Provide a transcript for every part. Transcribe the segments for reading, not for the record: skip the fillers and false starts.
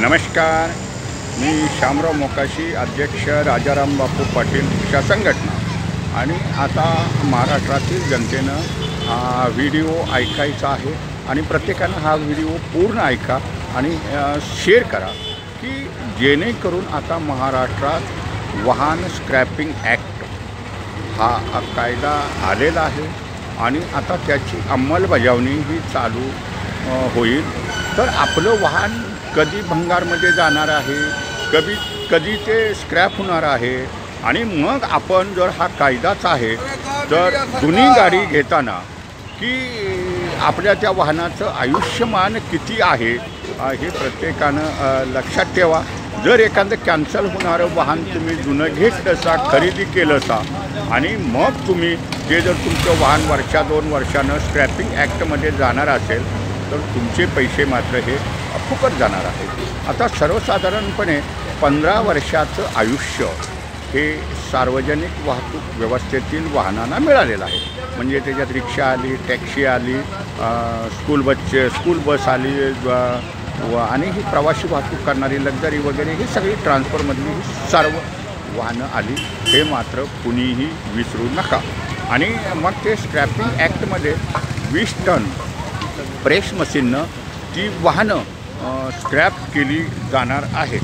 नमस्कार, मी शामराव मोकाशी, अध्यक्ष राजाराम बापू पाटील शिक्षा संघटना। आणि आता महाराष्ट्रातील जनतेनं हा व्हिडिओ ऐकायचा आहे आणि प्रत्येकानं हा व्हिडिओ पूर्ण ऐका आणि शेअर करा, की जेणेकरून आता महाराष्ट्रात वाहन स्क्रॅपिंग ॲक्ट हा कायदा आलेला आहे आणि आता त्याची अंमलबजावणी ही चालू होईल। तर आपलं वाहन कधी भंगारमध्ये जाणार आहे, कधी ते स्क्रॅप होणार आहे आणि मग आपण जर हा कायदाच आहे तर जुनी गाडी घेताना की आपल्या त्या वाहनाचं आयुष्यमान किती आहे हे प्रत्येकानं लक्षात ठेवा। जर एखादं कॅन्सल होणारं वाहन तुम्ही जुनं घेतलंसा, खरेदी केलंसा आणि मग तुम्ही ते जर तुमचं वाहन वर्षा 2 वर्षानं स्क्रॅपिंग ॲक्टमध्ये जाणार असेल तर तुमचे पैसे मात्र हे फुकट जाणार आहेत। आता सर्वसाधारणपणे 15 वर्षाचं आयुष्य हे सार्वजनिक वाहतूक व्यवस्थेतील वाहनांना मिळालेलं आहे। म्हणजे त्याच्यात रिक्षा आली, टॅक्सी आली, स्कूल बस आली आणि ही प्रवासी वाहतूक करणारी लक्झरी वगैरे ही सगळी ट्रान्सफरमधली ही सर्व वाहनं आली, हे मात्र कुणीही विसरू नका। आणि मग ते स्क्रॅपिंग ॲक्टमध्ये 20 टन प्रेस मशीननं ती वाहनं स्क्रॅप केली जाणार आहेत।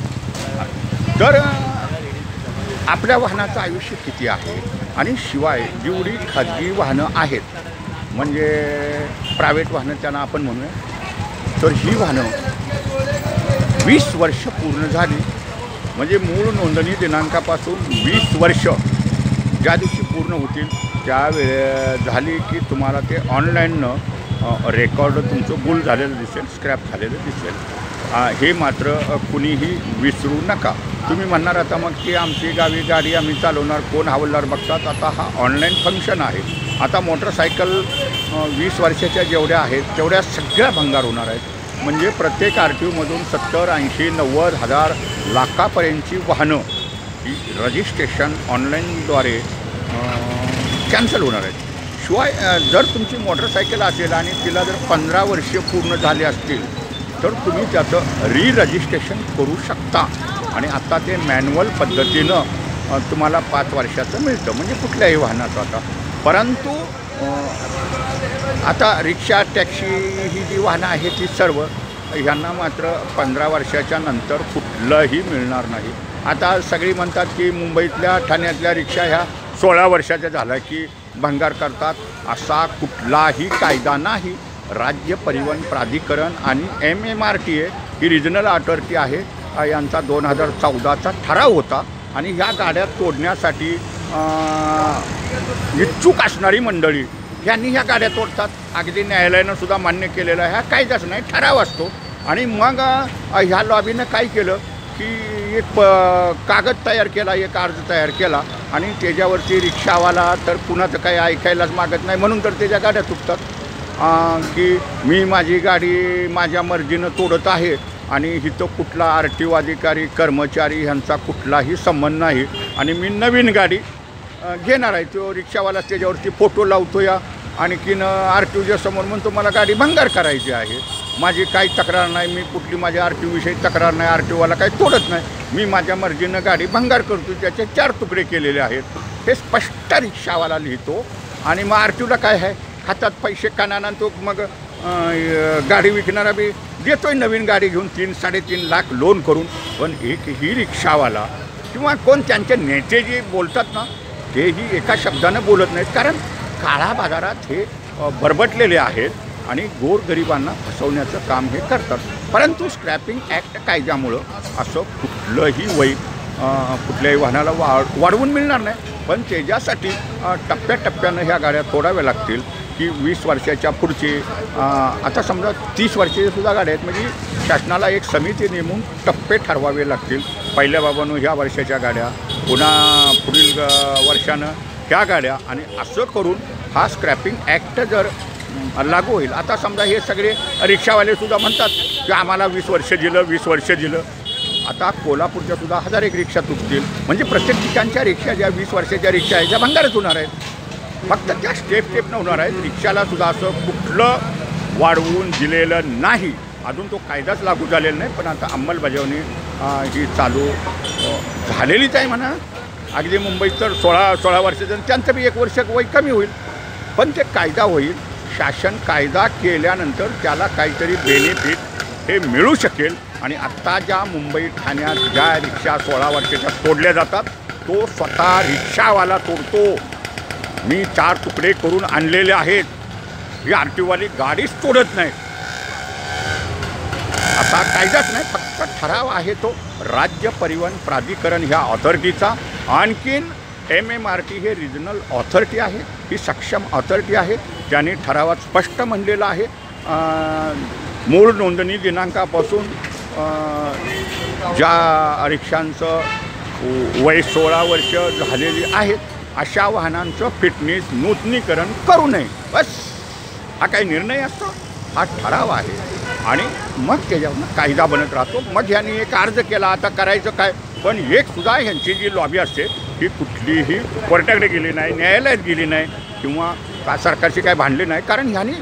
तर आपल्या वाहनाचं आयुष्य किती आहे आणि शिवाय जेवढी खाजगी वाहनं आहेत, म्हणजे प्रायव्हेट वाहनं त्यांना आपण म्हणूया, तर ही वाहनं 20 वर्ष पूर्ण झाली, म्हणजे मूळ नोंदणी दिनांकापासून 20 वर्ष ज्या दिवशी पूर्ण होतील त्या झाली की तुम्हाला ते ऑनलाईननं रेकॉर्ड तुमचं गुल झालेलं दिसेल, स्क्रॅप झालेलं दिसेल। हे मात्र कुणीही विसरू नका। तुम्ही म्हणणार आता मग की आमची गाडी आम्ही चालवणार, कोण हवालदार बघतात? आता हा ऑनलाईन फंक्शन आहे। आता मोटरसायकल 20 वर्षाच्या जेवढ्या आहेत तेवढ्या सगळ्या भंगार होणार आहेत। म्हणजे प्रत्येक RTOमधून 70, 80, 90 हजार लाखापर्यंतची वाहनं ही रजिस्ट्रेशन ऑनलाईनद्वारे कॅन्सल होणार आहेत। शिवाय जर तुमची मोटरसायकल असेल आणि तिला जर 15 वर्षे पूर्ण झाले असतील तर तुम्ही त्याचं रजिस्ट्रेशन करू शकता आणि आत्ता ते मॅन्युअल पद्धतीनं तुम्हाला 5 वर्षाचं मिळतं, म्हणजे कुठल्याही वाहनाचं आता। परंतु आता रिक्षा, टॅक्सी ही जी वाहनं आहेत ती सर्व ह्यांना मात्र 15 वर्षाच्या नंतर कुठलंही मिळणार नाही। आता सगळी म्हणतात की मुंबईतल्या, ठाण्यातल्या रिक्षा ह्या 16 वर्षाच्या झाल्या की भंगार करतात, असा कुठलाही कायदा नाही। राज्य परिवहन प्राधिकरण आणि MMRTA ही रिजनल अथॉरिटी आहे, यांचा 2014चा ठराव होता आणि ह्या गाड्या तोडण्यासाठी इच्छुक असणारी मंडळी यांनी ह्या गाड्या तोडतात। अगदी न्यायालयानं सुद्धा मान्य केलेलं आहे, हा कायदाच नाही, ठराव असतो। आणि मग ह्या लॉबीनं काय केलं की एक कागद तयार केला, एक अर्ज तयार केला आणि त्याच्यावरती रिक्षावाला तर कुणाचं काही ऐकायलाच मागत नाही, म्हणून तर त्याच्या गाड्या तुटतात की मी माझी गाडी माझ्या मर्जीनं तोडत आहे आणि इथं कुठला RTO अधिकारी, कर्मचारी ह्यांचा कुठलाही संबंध नाही आणि मी नवीन गाडी घेणार आहे। तो रिक्षावाला त्याच्यावरती फोटो लावतो या आणखीन RTOच्या समोर म्हणतो मला गाडी भंगार करायची आहे, माझी काही तक्रार नाही, मी कुठली माझ्या RTOविषयी तक्रार नाही, RTOवाला काही तोडत नाही, मी माझ्या मर्जीनं गाडी भंगार करतो, त्याचे 4 तुकडे केलेले आहेत, हे स्पष्ट रिक्षावाला लिहितो। आणि मग RTOला काय आहे, हातात पैसे कानाना तो मग गाडी विकणारा बी देतोय नवीन गाडी घेऊन 3-3.5 लाख लोन करून। पण एकही रिक्षावाला किंवा कोण त्यांचे नेते जे बोलतात ना तेही एका शब्दानं बोलत नाहीत, कारण काळा बाजारात हे बरबटलेले आहेत आणि गोरगरिबांना फसवण्याचं काम हे करतात। परंतु स्क्रॅपिंग ॲक्ट कायद्यामुळं असं कुठलंही वय कुठल्याही वाहनाला वाढवून मिळणार नाही, पण त्याच्यासाठी टप्प्याटप्प्यानं ह्या गाड्या तोडाव्या लागतील की 20 वर्षाच्या पुढचे, आता समजा 30 वर्षाच्या सुद्धा गाड्या आहेत, म्हणजे शासनाला एक समिती नेमून टप्पे ठरवावे लागतील। पहिल्या बाबांनो ह्या वर्षाच्या गाड्या, पुन्हा पुढील वर्षानं ह्या गाड्या, आणि असं करून हा स्क्रॅपिंग ॲक्ट जर लागू होईल। आता समजा हे सगळे रिक्षावालेसुद्धा म्हणतात की आम्हाला 20 वर्ष दिलं, 20 वर्ष दिलं। आता कोल्हापूरच्या सुद्धा 1000 रिक्षा तुटतील, म्हणजे प्रत्येक ठिकाणच्या रिक्षा ज्या 20 वर्षाच्या रिक्षा आहेत त्या भंगारच होणार आहेत। फक्त त्या स्टेप न होणार आहेत। रिक्षाला सुद्धा असं कुठलं वाढवून दिलेलं नाही अजून तो कायदाच लागू झालेला नाही, पण आता अंमलबजावणी ही चालू झालेलीच आहे म्हणा. अगदी मुंबईत तर 16 वर्षाचं त्यांचं बी 1 वर्ष वय कमी होईल, पण ते कायदा होईल. शासन कायदा केल्यानंतर त्याला काहीतरी बेनिफिट हे मिळू शकेल. आणि आत्ता ज्या मुंबई ठाण्यात ज्या रिक्षा 16 वर्षाच्या तोडल्या जातात, तो स्वतः रिक्षावाला तोडतो. मी 4 तुकडे करून आणलेले आहेत. ही RTOवाली गाडीच तोडत नाही. आता कायदाच नाही, फक्त ठराव आहे तो राज्य परिवहन प्राधिकरण ह्या ऑथॉरिटीचा. आणखीन MMRT हे रिजनल ऑथॉरिटी आहे, ही सक्षम ऑथॉरिटी आहे. त्याने ठरावात स्पष्ट म्हणलेलं आहे, मूळ नोंदणी दिनांकापासून ज्या रिक्षांचं वय 16 वर्ष झालेली आहेत अशा वाहनांचं फिटनेस नूतनीकरण करू नये. बस हा काही निर्णय असतो, हा ठराव आहे. आणि मग त्याच्यावरून कायदा बनत राहतो. मग ह्यांनी एक अर्ज केला, आता करायचं काय. पण एकसुद्धा ह्यांची जी लॉबी असते ही कुठलीही कोर्टाकडे गेली नाही, न्यायालयात गेली नाही, किंवा का सरकारशी काय भांडले नाही. कारण ह्यांनी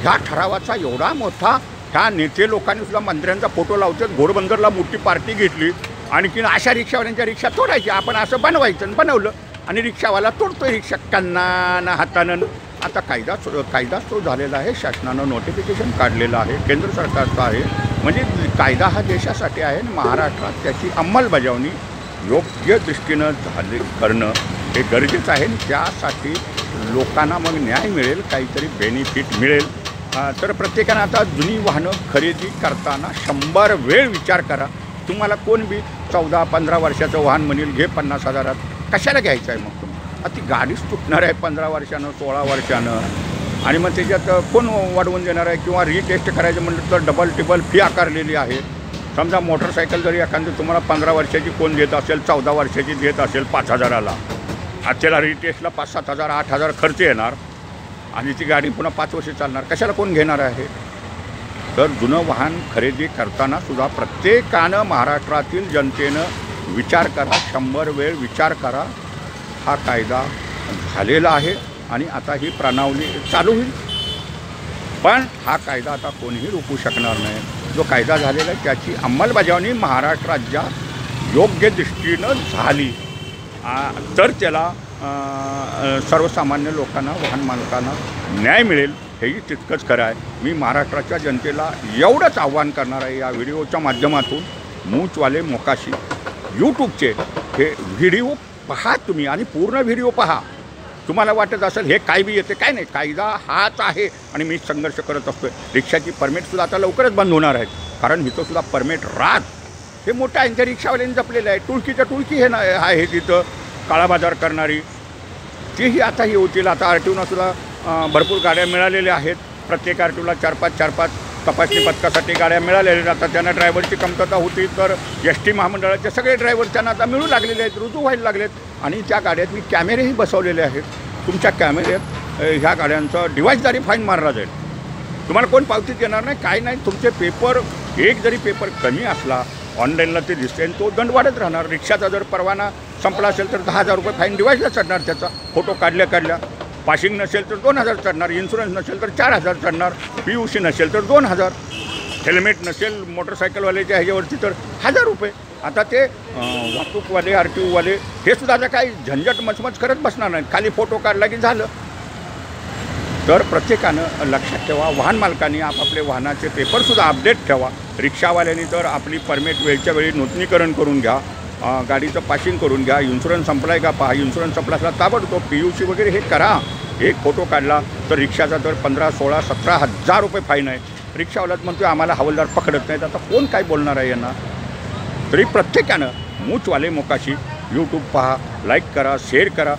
ह्या ठरावाचा एवढा मोठा, ह्या नेते लोकांनी सुद्धा मंत्र्यांचा फोटो लावतात. घोडबंदरला मोठी पार्टी घेतली, आणखीन अशा रिक्षावाल्यांच्या रिक्षा तोडायची. आपण असं बनवायचं, बनवलं आणि रिक्षावाला तोडतोय रिक्षा कन्नानं हातानं. आता कायदा तो झालेला आहे. शासनानं नोटिफिकेशन काढलेलं आहे, केंद्र सरकारचं आहे. म्हणजे कायदा हा देशासाठी आहे आणि महाराष्ट्रात त्याची अंमलबजावणी योग्य दृष्टीनं करणं हे गरजेचं आहे. त्यासाठी लोकांना मग न्याय मिळेल, काहीतरी बेनिफिट मिळेल. तर प्रत्येकानं आता जुनी वाहनं खरेदी करताना 100 वेळ विचार करा. तुम्हाला कोण बी 14-15 वर्षाचं वाहन म्हणेल घे 50,000, कशाला घ्यायचं आहे मग तुम्ही. ती गाडीच तुटणार आहे 15 वर्षानं 16 वर्षानं. आणि मग त्याच्यात कोण वाढवून देणार आहे. किंवा रिटेस्ट करायचं म्हटलं तर डबल टिबल फी आकारलेली आहे. समजा मोटरसायकल जरी एखादी तुम्हाला 15 वर्षाची कोण देत असेल, 14 वर्षाची देत असेल 5,000ला, त्याला रिटेस्टला 5-7,000 8,000 खर्च येणार आणि ती गाडी पुन्हा 5 वर्ष चालणार. कशाला कोण घेणार आहे. तर जुनं वाहन खरेदी करताना सुद्धा प्रत्येकानं, महाराष्ट्रातील जनतेनं विचार करा, 100 वेळ विचार करा. हा कायदा झालेला आहे आणि आता ही प्रणावली चालू होईल. पण हा कायदा आता कोणीही रोखू शकणार नाही. जो कायदा झालेला आहे त्याची अंमलबजावणी महाराष्ट्र राज्यात योग्य दृष्टीनं झाली तर त्याला सर्वसामान्य लोकांना, वाहन मालकांना न्याय मिळेल, हेही तितकंच खरं आहे. मी महाराष्ट्राच्या जनतेला एवढंच आव्हान करणार आहे या व्हिडिओच्या माध्यमातून. मूचवाले मोकाशी यूट्यूबचे हे व्हिडिओ पहा तुम्ही आणि पूर्ण व्हिडिओ पहा. तुम्हाला वाटत असेल हे काय बी येते, काय नाही, कायदा हाच आहे आणि मी संघर्ष करत असतो. रिक्षाची परमिटसुद्धा आता लवकरच बंद होणार आहेत, कारण इथंसुद्धा परमिट राहत हे मोठं आहे. त्या रिक्षावाल्यांनी जपलेलं आहे. टुळकीच्या टुळकी हे आहे तिथं काळा बाजार करणारी, तीही आता हे होतील. आता RTOनं सुद्धा भरपूर गाड्या मिळालेल्या आहेत. प्रत्येक RTOला 4-5 तपासणी पथकासाठी गाड्या मिळालेल्या. आता त्यांना ड्रायव्हरची कमतरता होती, तर ST महामंडळाचे सगळे ड्रायव्हर त्यांना आता मिळू लागलेले आहेत, रुजू व्हायला लागलेत. आणि त्या गाड्यात मी कॅमेरेही बसवलेले आहेत. तुमच्या कॅमेऱ्यात ह्या गाड्यांचा डिव्हाइसद्वारे फाईन मारला जाईल. तुम्हाला कोण पावती देणार नाही, काय नाही. तुमचे पेपर, एक जरी पेपर कमी असला ऑनलाईनला ते दिसते आणि तो दंड वाढत राहणार. रिक्षाचा जर परवाना संपला असेल तर 10,000 रुपये फाईन डिव्हाइसला चढणार. त्याचा फोटो काढल्या पासिंग नसेल तर 2,000 चढणार. इन्शुरन्स नसेल तर 4,000 चढणार. PUC नसेल तर 2,000. हेल्मेट नसेल मोटरसायकलवाल्याच्या ह्याच्यावरती तर 1,000 रुपये. आता ते वाहतूकवाले, RTOवाले हे सुद्धा आता काही झंझट मचमच करत बसणार नाहीत. खाली फोटो काढला की झालं. तर प्रत्येकानं लक्षात ठेवा, वाहन मालकांनी आपापले वाहनाचे पेपरसुद्धा अपडेट ठेवा. रिक्षावाल्यांनी तर आपली परमिट वेळच्या वेळी नूतनीकरण करून घ्या, गाडीचं पासिंग करून घ्या. इन्शुरन्स संपलाय का पहा. इन्शुरन्स संपला असला ताबडतोब PUC वगैरे हे करा. एक फोटो काढला तर रिक्षाचा तर 15, 16, 17,000 रुपये फाईन आहे. रिक्षावालाच म्हणतो आम्हाला हवालदार पकडत नाहीत. आता कोण काय बोलणार आहे यांना. तरी प्रत्येकानं मूचवाले मोकाशी यूट्यूब पहा, लाईक करा, शेअर करा,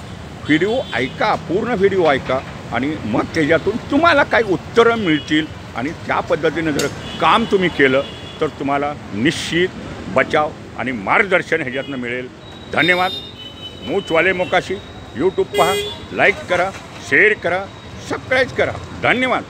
व्हिडिओ ऐका, पूर्ण व्हिडिओ ऐका आणि मग त्याच्यातून तुम्हाला काही उत्तरं मिळतील. आणि त्या पद्धतीनं जर काम तुम्ही केलं तर तुम्हाला निश्चित बचाव आणि मार्गदर्शन ह्याच्यातनं मिळेल. धन्यवाद. मूचवाले मोकाशी यूट्यूब पहा, लाईक करा, शेअर करा, सबस्क्राईब करा. धन्यवाद.